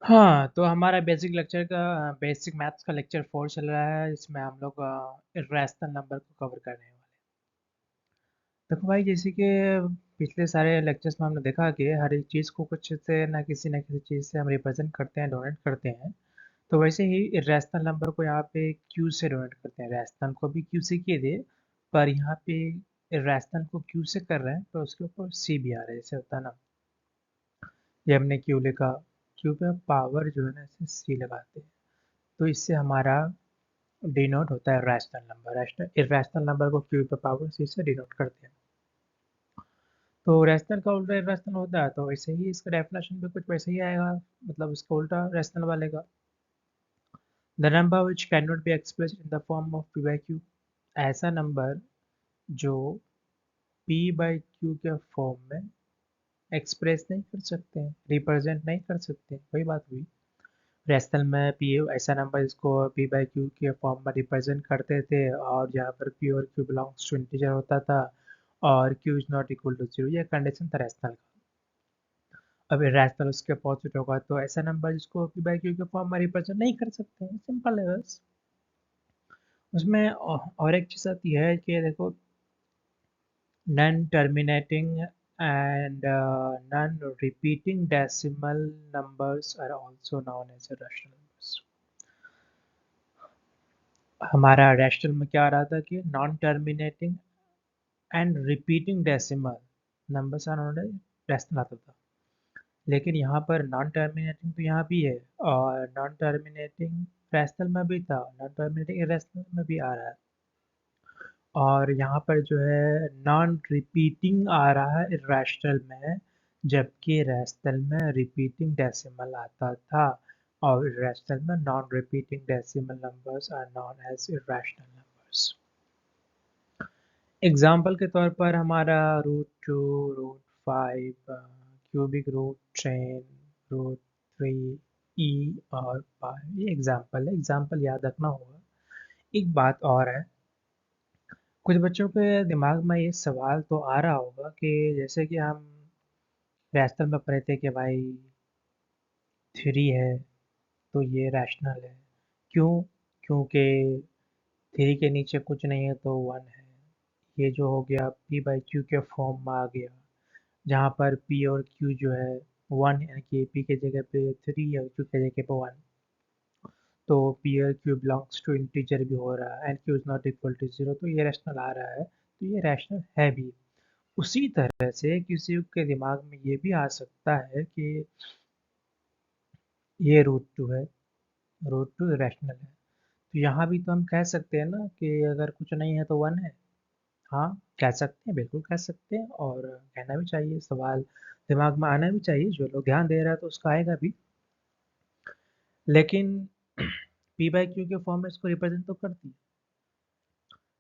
हाँ, तो हमारा बेसिक मैथ्स का लेक्चर 4 चल रहा है। इसमें हम लोग इर्रेशनल नंबर को कवर कर रहे हैं। देखो भाई, जैसे कि पिछले सारे लेक्चर्स में हमने देखा कि हर एक चीज़ को कुछ से ना किसी चीज़ से हम रिप्रेजेंट करते हैं, डोनेट करते हैं। तो वैसे ही इर्रेशनल नंबर को यहाँ पे क्यू से डोनेट करते हैं। रैशनल को भी क्यू से किए थे, पर यहाँ पे इर्रेशनल को क्यू से कर रहे हैं तो उसके ऊपर सी भी आ रहा है। जैसे होता है ना, ये हमने क्यू लिखा, क्यू पे पावर जो है ना इसे सी लगाते हैं, तो इससे हमारा डिनोट होता है rational number. Rational irrational number को क्यू पे पावर सी से डिनोट करते हैं। तो रैशनल का उल्टा इर्रेशनल होता है, तो वैसे ही इसका डेफिनेशन भी कुछ वैसे ही आएगा, मतलब इसका उल्टा रैशनल वाले का। The number which can not be expressed in the form of P by Q, ऐसा नंबर जो पी बाई क्यू के फॉर्म में एक्सप्रेस नहीं कर सकते हैं, रिप्रेजेंट नहीं कर सकते हैं। वही बात हुई। रैशनल में पी ऐसा नंबर जिसको पी बाई क्यू के फॉर्म में रिप्रेजेंट करते थे, और जहाँ पर पी और क्यू बिलोंग्स टू इंटीजर होता था और Q is not equal to zero, ये कंडीशन था रैशनल का। अब इरेशनल उसके अपोजिट होगा, तो ऐसा नंबर जिसको पी बाई क्यू के फॉर्म में रिप्रेजेंट नहीं कर सकते हैं। सिंपल है बस। उसमें और एक चीज़ आती है कि देखो, non terminating and non repeating decimal numbers are also known as rational numbers. हमारा रैशनल में क्या आ रहा था कि non terminating and repeating decimal numbers are known as rational आता था। लेकिन यहाँ पर नॉन टर्मिनेटिंग तो यहाँ भी है, और नॉन टर्मिनेटिंग रैशनल में भी था, नॉन टर्मिनेटिंग इरेशनल में भी आ रहा है। और यहाँ पर जो है नॉन रिपीटिंग आ रहा है इरेशनल में, जबकि रैशनल में रिपीटिंग डेसिमल आता था, और इरेशनल में non repeating decimal numbers are known as irrational numbers. Example के तौर पर हमारा root 2, root 5, cubic root 10, root 3, e और पाई, ये एग्जाम्पल है। एग्जाम्पल याद रखना होगा। एक बात और है, कुछ बच्चों के दिमाग में ये सवाल तो आ रहा होगा कि जैसे कि हम रैशनल में पढ़े थे कि भाई 3 है तो ये रैशनल है। क्यों? क्योंकि 3 के नीचे कुछ नहीं है तो 1 है। ये जो हो गया पी बाई क्यू के फॉर्म में आ गया, जहाँ पर पी और क्यू जो है 1, यानी कि पी के जगह पे 3 और क्यू के जगह पे 1। तो पी और क्यू बिलोंग्स टू इंटीजर भी हो रहा है, and Q is not equal to zero, तो ये रैशनल आ रहा है, तो ये रैशनल है भी। उसी तरह से किसी के दिमाग में ये भी आ सकता है कि ये रूट 2 है, रूट 2 रैशनल है। तो यहाँ भी तो हम कह सकते हैं ना कि अगर कुछ नहीं है तो 1 है। हाँ, कह सकते हैं, बिल्कुल कह सकते हैं, और कहना भी चाहिए। सवाल दिमाग में आना भी चाहिए, जो लोग ध्यान दे रहा है तो उसका आएगा भी। लेकिन पी बाई क्यू के फॉर्म में इसको रिप्रेजेंट तो करती है,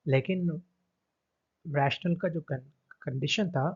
लेकिन रैशनल का जो कंडीशन था,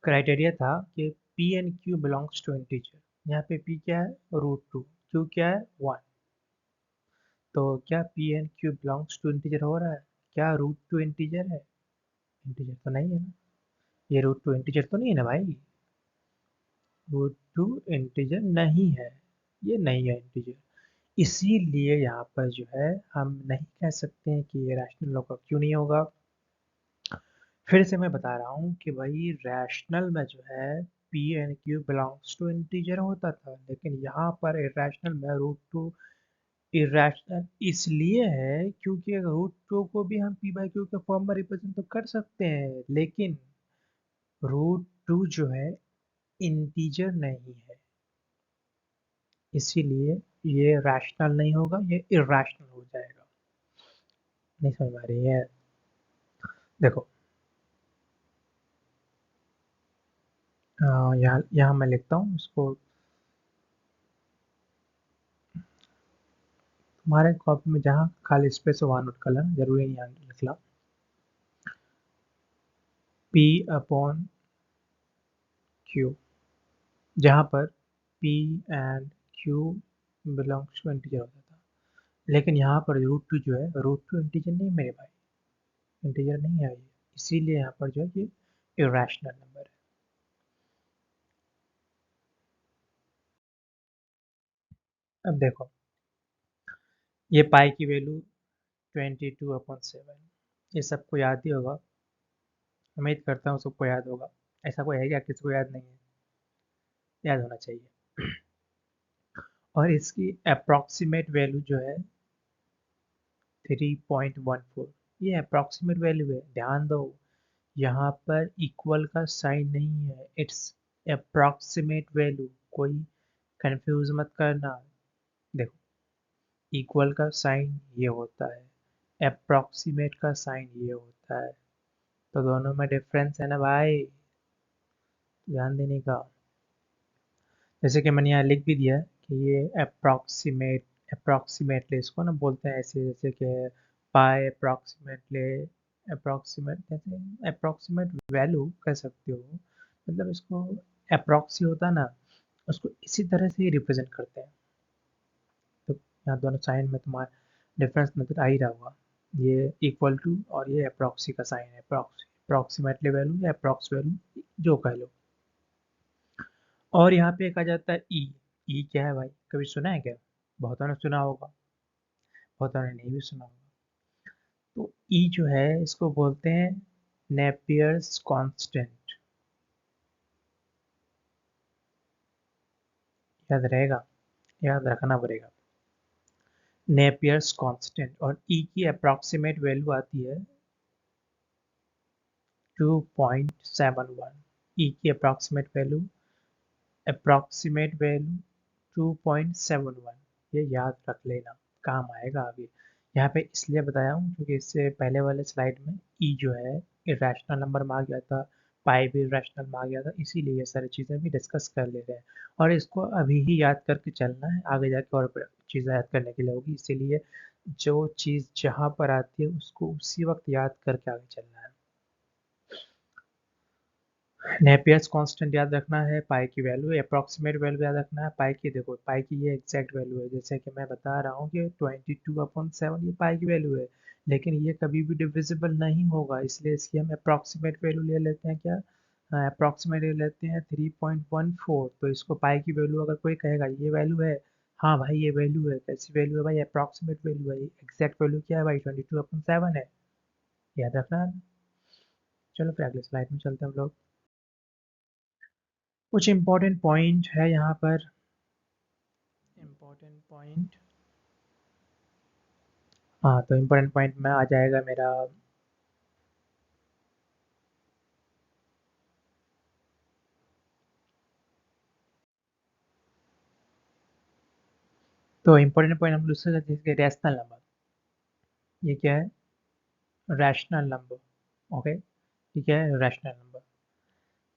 क्राइटेरिया था कि P and Q belongs to integer. यहाँ पे पी क्या है? रूट 2। क्यू क्या है? 1। तो क्या P and Q belongs to integer हो रहा है? क्या रूट 2 इंटीजर है? इंटीजर तो नहीं है ना। ये रूट 2 इंटीजर तो नहीं है ना भाई। रूट 2 इंटीजर नहीं है, ये नहीं है इंटीजर। इसीलिए यहाँ पर जो है हम नहीं कह सकते हैं कि ये रैशनल होगा। क्यों नहीं होगा? फिर से मैं बता रहा हूँ कि भाई रैशनल में जो है P and Q belongs to integer होता था, लेकिन यहाँ पर इरेशनल में रूट 2 इरेशनल इसलिए है क्योंकि रूट 2 को भी हम पी बाई क्यू के फॉर्म में रिप्रेजेंट तो कर सकते हैं, लेकिन रूट 2 जो है इंटीजर नहीं है। इसीलिए ये रैशनल नहीं होगा, ये इरेशनल हो जाएगा। नहीं समझ आ रही है? देखो, यहाँ यहाँ मैं लिखता हूँ इसको। तुम्हारे कॉपी में जहाँ खाली स्पेस हो वहाँ नोट कर लेना, जरूरी नहीं यहाँ लिखना। पी अपॉन क्यू, जहाँ पर P and Q belongs to integer होता था, लेकिन यहाँ पर रूट 2 जो है, रूट 2 इंटीजर नहीं मेरे भाई, इंटीजर नहीं है ये। इसीलिए यहाँ पर जो है ये इरेशनल नंबर है। अब देखो, ये पाई की वैल्यू 22/7, ये सबको याद ही होगा, उम्मीद करता हूँ सबको याद होगा। ऐसा कोई है क्या किसी को याद नहीं है? याद होना चाहिए। और इसकी अप्रॉक्सीमेट वैल्यू जो है 3.14, ये अप्रॉक्सीमेट वैल्यू है, ध्यान दो। यहाँ पर इक्वल का साइन नहीं है, इट्स अप्रॉक्सीमेट वैल्यू, कोई कंफ्यूज मत करना। देखो, इक्वल का साइन ये होता है, अप्रॉक्सीमेट का साइन ये होता है, तो दोनों में डिफरेंस है ना भाई, ध्यान देने का। जैसे कि मैंने यहाँ लिख भी दिया है कि ये अप्रॉक्सीमेटली इसको ना बोलते हैं ऐसे, जैसे कि पाई अप्रॉक्सीमेटली, अप्रॉक्सीमेट जैसे अप्रॉक्सीमेट वैल्यू कह सकते हो, मतलब इसको अप्रॉक्सी होता है ना, उसको इसी तरह से ही रिप्रेजेंट करते हैं। तो यहाँ दोनों साइन में तुम्हारा डिफरेंस नजर आ ही रहा होगा, ये इक्वल टू और ये अप्रॉक्सी का साइन है, अप्रॉक्सीमेटली वैल्यू या अप्रॉक्स वैल्यू जो कह लो। और यहाँ पे कहा जाता है ई। ई क्या है भाई, कभी सुना है क्या? बहुतों ने सुना होगा, बहुतों ने नहीं भी सुना होगा। तो ई जो है इसको बोलते हैं नेपियर्स कांस्टेंट, याद रहेगा, याद रखना पड़ेगा। नेपियर्स कांस्टेंट, और ई की अप्रॉक्सीमेट वैल्यू आती है 2.71। ई की अप्रॉक्सीमेट वैल्यू 2.71, ये याद रख लेना, काम आएगा आगे। यहाँ पे इसलिए बताया हूँ क्योंकि इससे पहले वाले स्लाइड में ई जो है इरेशनल नंबर में आ गया था, पाई भी इरेशनल में आ गया था, इसीलिए ये सारी चीज़ें भी डिस्कस कर ले रहे हैं। और इसको अभी ही याद करके चलना है, आगे जाके और चीज़ें याद करने के लिए होगी, इसीलिए जो चीज़ जहाँ पर आती है उसको उसी वक्त याद करके आगे चलना है। नेपियर्स कांस्टेंट याद रखना है, पाई की वैल्यू, अप्रॉक्सीमेट वैल्यू याद रखना है पाई की। देखो पाई की ये एग्जैक्ट वैल्यू है, जैसे कि मैं बता रहा हूँ कि 22/7 ये पाई की वैल्यू है, लेकिन ये कभी भी डिविजिबल नहीं होगा, इसलिए इसकी हम अप्रॉक्सीमेट वैल्यू ले लेते हैं क्या, अप्रॉक्सीमेट ले लेते हैं 3.14। तो इसको पाई की वैल्यू अगर कोई कहेगा ये वैल्यू है, हाँ भाई ये वैल्यू है, कैसी वैल्यू है भाई, अप्रॉक्सीमेट वैल्यू है, एग्जैक्ट वैल्यू क्या है भाई 22/7 है, याद रखना है। चलो फिर अगले स्लाइड में चलते हैं हम लोग। कुछ इम्पोर्टेंट पॉइंट है यहाँ पर, इम्पोर्टेंट पॉइंट, हाँ तो इम्पोर्टेंट पॉइंट में आ जाएगा मेरा, तो इम्पोर्टेंट पॉइंट हम दूसरे जैसे रैशनल नंबर, ये क्या है, रैशनल नंबर, ओके, ठीक है, रैशनल नंबर।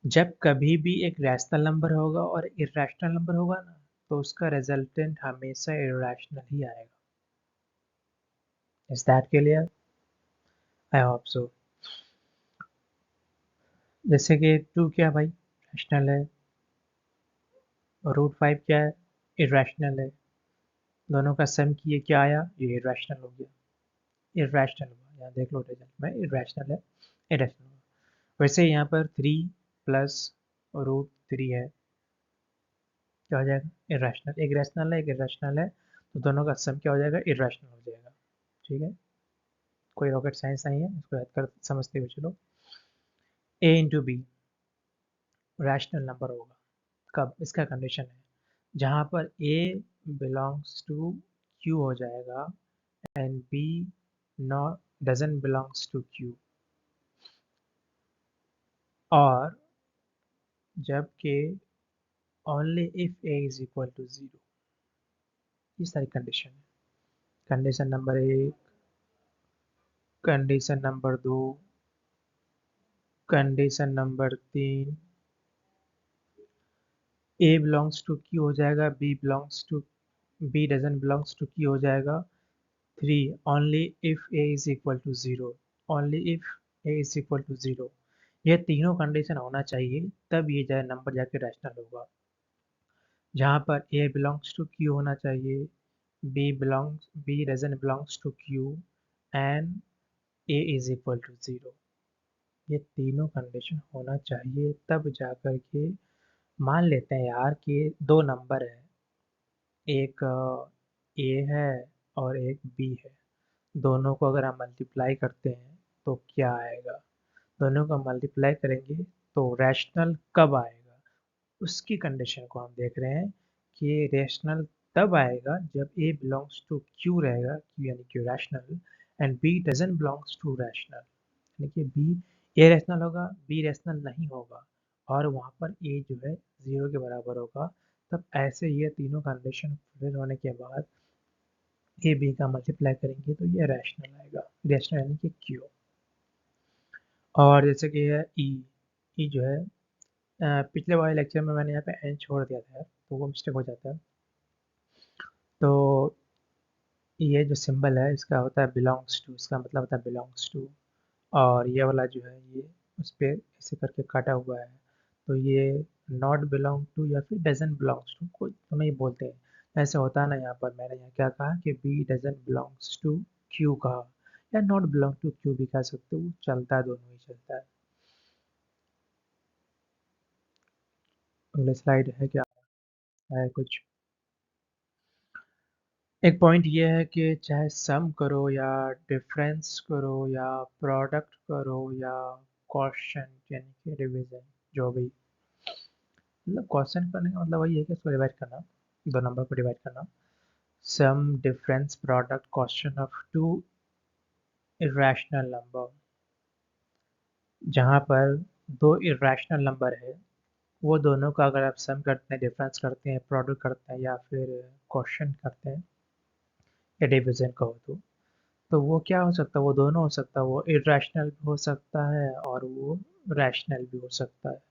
जब कभी भी एक रैशनल नंबर होगा और इरेशनल नंबर होगा ना, तो उसका रिजल्टेंट हमेशा इरेशनल ही आएगा। Is that clear? I hope so. जैसे कि 2 क्या है भाई, रैशनल है, और √5 क्या है, इरेशनल है, दोनों का सम किए क्या आया, ये इरेशनल हो गया, इरेशनल हुआ, यहाँ देख लो रिजल्ट में इरेशनल है, इरेशनल हुआ। वैसे यहाँ पर 3 प्लस √3 है, क्या हो जाएगा, इरेशनल, एक रैशनल है एक इरेशनल है, तो दोनों का सम क्या हो जाएगा, इरेशनल हो जाएगा। ठीक है, कोई रॉकेट साइंस नहीं है, इसको याद कर समझते हुए चलो। ए इंटू बी रैशनल नंबर होगा कब, इसका कंडीशन है जहाँ पर ए बिलोंग्स टू क्यू हो जाएगा and B not doesn't belongs to Q, और जबकि only if A is equal to 0, ये सारी कंडीशन है। Condition number 1, condition number 2, condition number 3, A belongs to Q हो जाएगा, B doesn't belongs to Q हो जाएगा। 3, only if A is equal to 0, only if A is equal to 0, ये तीनों condition होना चाहिए, तब ये जाए नंबर जाके रैशनल होगा। जहाँ पर ए बिलोंग्स टू क्यू होना चाहिए, B doesn't belongs to Q, and A is equal to 0, ये तीनों कंडीशन होना चाहिए, तब जाकर के मान लेते हैं यार कि दो नंबर है, एक ए है और एक बी है, दोनों को अगर हम मल्टीप्लाई करते हैं तो क्या आएगा? दोनों को मल्टीप्लाई करेंगे तो रैशनल कब आएगा, उसकी कंडीशन को हम देख रहे हैं कि रैशनल तब आएगा जब ए बिलोंग्स टू क्यू रहेगा, क्यू यानी कि rational, and B doesn't belongs to rational, यानी कि बी ए रैशनल होगा, बी रैशनल नहीं होगा, और वहाँ पर ए जो है जीरो के बराबर होगा। तब ऐसे ये तीनों कंडीशन फुलफिल होने के बाद ए बी का मल्टीप्लाई करेंगे तो ये रैशनल आएगा, रैशनल यानी कि क्यू। और जैसे कि है ई, ई जो है पिछले वाले लेक्चर में मैंने यहाँ पे एन छोड़ दिया था यार, तो वो मिस्टेक हो जाता है। तो ये जो सिंबल है इसका होता है बिलोंग्स टू, इसका मतलब होता है बिलोंग्स टू, और ये वाला जो है ये उस पर ऐसे करके काटा हुआ है, तो ये नॉट बिलोंग टू या फिर डजन बिलोंग्स टू, कोई तो नहीं बोलते हैं। ऐसे होता है ना, यहाँ पर मैंने यहाँ क्या कहा कि B doesn't belongs to Q कहा, या नॉट बिलोंग टू क्यू भी कह सकते हो, चलता है, दोनों ही चलता है। अगले स्लाइड है क्या है कुछ? एक पॉइंट ये है कि चाहे सम करो या डिफरेंस करो या प्रोडक्ट करो या क्वेश्चन यानी कि डिवीजन, जो भी, मतलब क्वेश्चन करने का मतलब वही है कि इसको डिवाइड करना, दो नंबर को डिवाइड करना। Sum, difference, product, quotient of two irrational number, जहाँ पर दो इरेशनल नंबर है, वो दोनों का अगर आप सम करते हैं, डिफरेंस करते हैं, प्रोडक्ट करते हैं या फिर क्वेश्चन करते हैं या डिवीजन कहो तो वो क्या हो सकता है? वो दोनों हो सकता है, वो इरेशनल भी हो सकता है और वो रैशनल भी हो सकता है।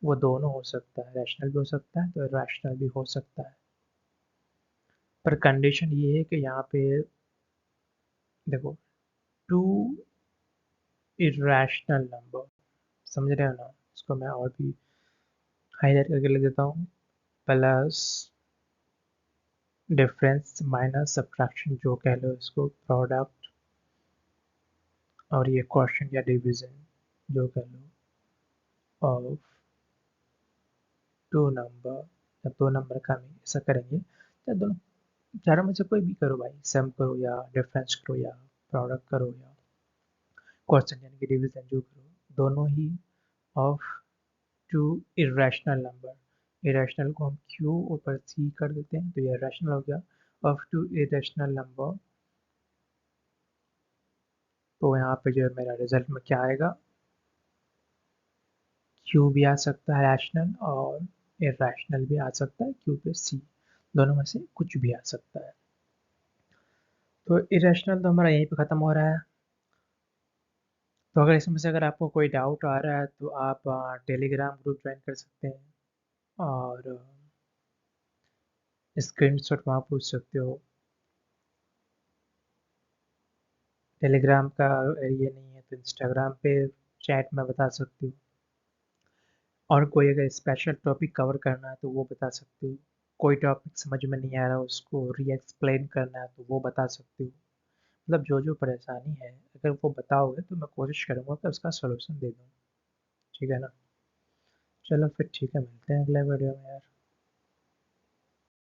वो दोनों हो सकता है, रैशनल भी हो सकता है तो इरेशनल भी हो सकता है। पर कंडीशन ये है कि यहाँ पे देखो, टू इरेशनल नंबर, समझ रहे हो ना? इसको मैं और भी हाईलाइट करके लिख देता हूँ। प्लस डिफरेंस माइनस सब्ट्रैक्शन, जो कह लो इसको, प्रोडक्ट, और ये क्वेश्चन या डिवीजन, जो कह लो, ऑफ टू नंबर। जब दो नंबर का हम ऐसा करेंगे, तो दोनों चारों में से कोई भी करो भाई, सम करो या डिफरेंस करो या प्रोडक्ट करो या क्वेश्चन यानी कि डिवीजन, जो करो, दोनों ही ऑफ टू इरेशनल नंबर। इरेशनल को हम क्यू ऊपर सी कर देते हैं तो ये इरेशनल हो गया, ऑफ टू इरेशनल नंबर। तो यहाँ पे जो है मेरा रिजल्ट में क्या आएगा, क्यू भी आ सकता है रैशनल और इरेशनल भी आ सकता है, क्यू पे सी, दोनों में से कुछ भी आ सकता है। तो इरेशनल तो हमारा यहीं पे ख़त्म हो रहा है। तो अगर इसमें से अगर आपको कोई डाउट आ रहा है तो आप टेलीग्राम ग्रुप ज्वाइन कर सकते हैं, और स्क्रीनशॉट वहाँ पूछ सकते हो। टेलीग्राम का ये नहीं है तो इंस्टाग्राम पे चैट में बता सकती हूँ, और कोई अगर स्पेशल टॉपिक कवर करना है तो वो बता सकती हूँ। कोई टॉपिक समझ में नहीं आ रहा उसको री एक्सप्लेन करना है तो वो बता सकती हूँ। मतलब जो जो परेशानी है अगर वो बताओगे तो मैं कोशिश करूँगा कि उसका सोल्यूशन दे दूँ। ठीक है ना? चलो फिर ठीक है, मिलते हैं अगले वीडियो में यार।